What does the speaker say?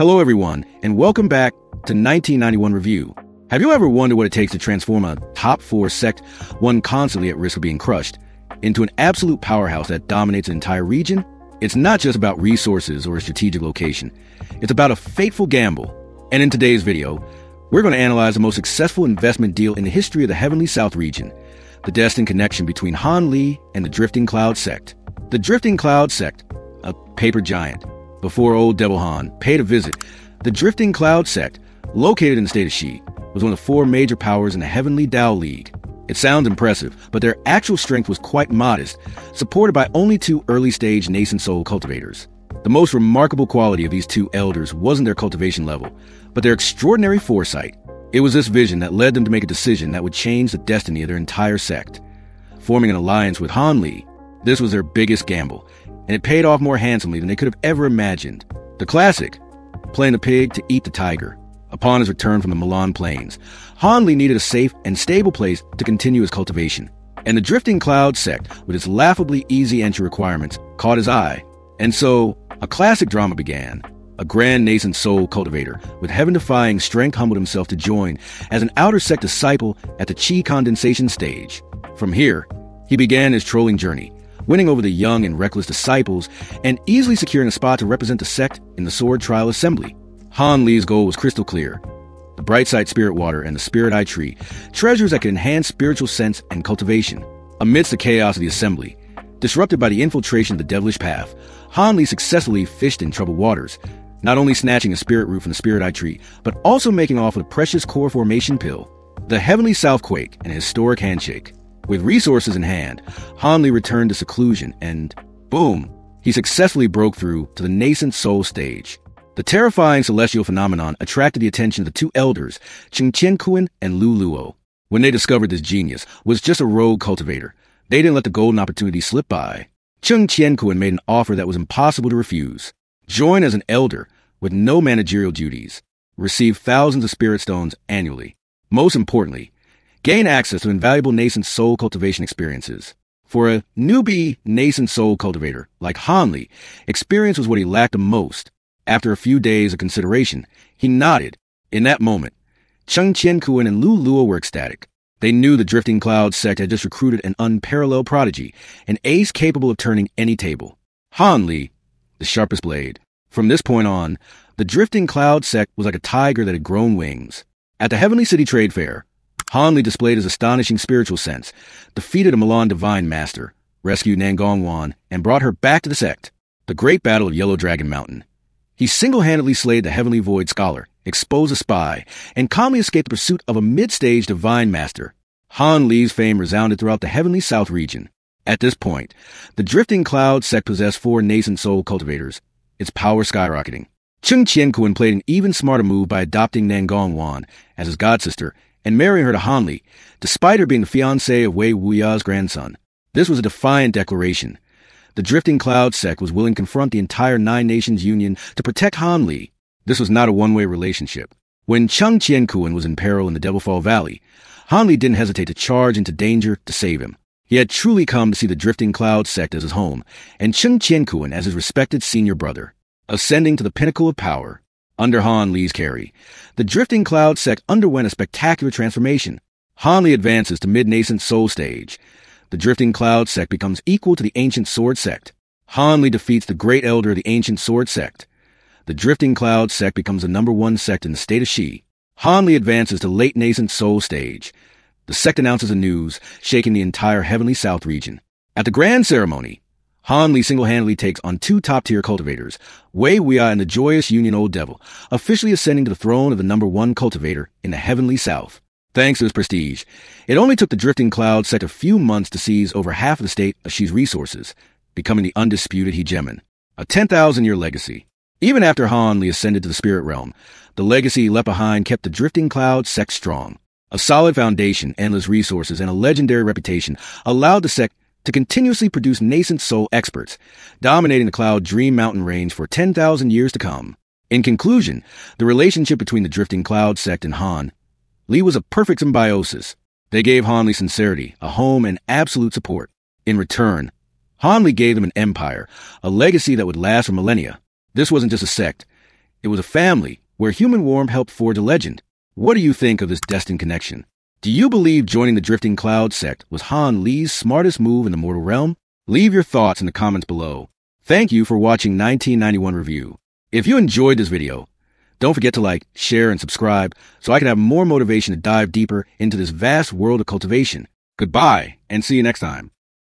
Hello everyone, and welcome back to 1991 Review. Have you ever wondered what it takes to transform a top 4 sect, one constantly at risk of being crushed, into an absolute powerhouse that dominates an entire region? It's not just about resources or a strategic location. It's about a fateful gamble. And in today's video, we're going to analyze the most successful investment deal in the history of the Heavenly South region, the destined connection between Han Li and the Drifting Cloud sect. The Drifting Cloud sect, a paper giant. Before old Devil Han paid a visit, the Drifting Cloud sect, located in the state of Xi, was one of the 4 major powers in the Heavenly Dao League. It sounds impressive, but their actual strength was quite modest, supported by only 2 early-stage nascent soul cultivators. The most remarkable quality of these 2 elders wasn't their cultivation level, but their extraordinary foresight. It was this vision that led them to make a decision that would change the destiny of their entire sect. Forming an alliance with Han Li, this was their biggest gamble, and it paid off more handsomely than they could have ever imagined. The classic, playing the pig to eat the tiger. Upon his return from the Milan Plains, Han Li needed a safe and stable place to continue his cultivation. And the Drifting Cloud sect, with its laughably easy entry requirements, caught his eye. And so, a classic drama began. A grand nascent soul cultivator with heaven-defying strength humbled himself to join as an outer sect disciple at the Qi condensation stage. From here, he began his trolling journey, winning over the young and reckless disciples and easily securing a spot to represent the sect in the Sword Trial Assembly. Han Li's goal was crystal clear. The Brightside Spirit Water and the Spirit Eye Tree, treasures that could enhance spiritual sense and cultivation. Amidst the chaos of the assembly, disrupted by the infiltration of the Devilish Path, Han Li successfully fished in troubled waters, not only snatching a spirit root from the Spirit Eye Tree, but also making off with a precious core formation pill, the Heavenly Southquake, and a historic handshake. With resources in hand, Han Li returned to seclusion and, boom, he successfully broke through to the nascent soul stage. The terrifying celestial phenomenon attracted the attention of the 2 elders, Cheng Qianquan and Lu Luo. When they discovered this genius was just a rogue cultivator, they didn't let the golden opportunity slip by. Cheng Qianquan made an offer that was impossible to refuse. Join as an elder with no managerial duties. Receive thousands of spirit stones annually. Most importantly, gain access to invaluable nascent soul cultivation experiences. For a newbie nascent soul cultivator like Han Li, experience was what he lacked the most. After a few days of consideration, he nodded. In that moment, Cheng Qianquan and Lu Luo were ecstatic. They knew the Drifting Cloud sect had just recruited an unparalleled prodigy, an ace capable of turning any table. Han Li, the sharpest blade. From this point on, the Drifting Cloud sect was like a tiger that had grown wings. At the Heavenly City Trade Fair, Han Li displayed his astonishing spiritual sense, defeated a Milan Divine Master, rescued Nangong Wan, and brought her back to the sect. The Great Battle of Yellow Dragon Mountain. He single-handedly slayed the Heavenly Void Scholar, exposed a spy, and calmly escaped the pursuit of a mid-stage Divine Master. Han Li's fame resounded throughout the Heavenly South region. At this point, the Drifting Cloud sect possessed 4 nascent soul cultivators, its power skyrocketing. Cheng Qianquan played an even smarter move by adopting Nangong Wan as his godsister and marrying her to Han Li, despite her being the fiancée of Wei Wuya's grandson. This was a defiant declaration. The Drifting Cloud sect was willing to confront the entire 9 Nations Union to protect Han Li. This was not a one-way relationship. When Cheng Qianquan was in peril in the Devilfall Valley, Han Li didn't hesitate to charge into danger to save him. He had truly come to see the Drifting Cloud sect as his home, and Cheng Qianquan as his respected senior brother. Ascending to the pinnacle of power, under Han Li's carry, the Drifting Cloud sect underwent a spectacular transformation. Han Li advances to mid-nascent soul stage. The Drifting Cloud sect becomes equal to the Ancient Sword sect. Han Li defeats the Great Elder of the Ancient Sword sect. The Drifting Cloud sect becomes the #1 sect in the state of Xi. Han Li advances to late nascent soul stage. The sect announces the news, shaking the entire Heavenly South region. At the grand ceremony, Han Li single-handedly takes on 2 top-tier cultivators, Wei Wuya and the joyous Union Old Devil, officially ascending to the throne of the #1 cultivator in the Heavenly South. Thanks to his prestige, it only took the Drifting Cloud sect a few months to seize over half of the state of Xi's resources, becoming the undisputed hegemon. A 10,000-year legacy. Even after Han Li ascended to the spirit realm, the legacy he left behind kept the Drifting Cloud sect strong. A solid foundation, endless resources, and a legendary reputation allowed the sect to continuously produce nascent soul experts, dominating the Cloud Dream Mountain range for 10,000 years to come. In conclusion, the relationship between the Drifting Cloud sect and Han Li was a perfect symbiosis. They gave Han Li sincerity, a home, and absolute support. In return, Han Li gave them an empire, a legacy that would last for millennia. This wasn't just a sect. It was a family where human warmth helped forge a legend. What do you think of this destined connection? Do you believe joining the Drifting Cloud sect was Han Lee's smartest move in the mortal realm? Leave your thoughts in the comments below. Thank you for watching 1991 Review. If you enjoyed this video, don't forget to like, share, and subscribe so I can have more motivation to dive deeper into this vast world of cultivation. Goodbye, and see you next time.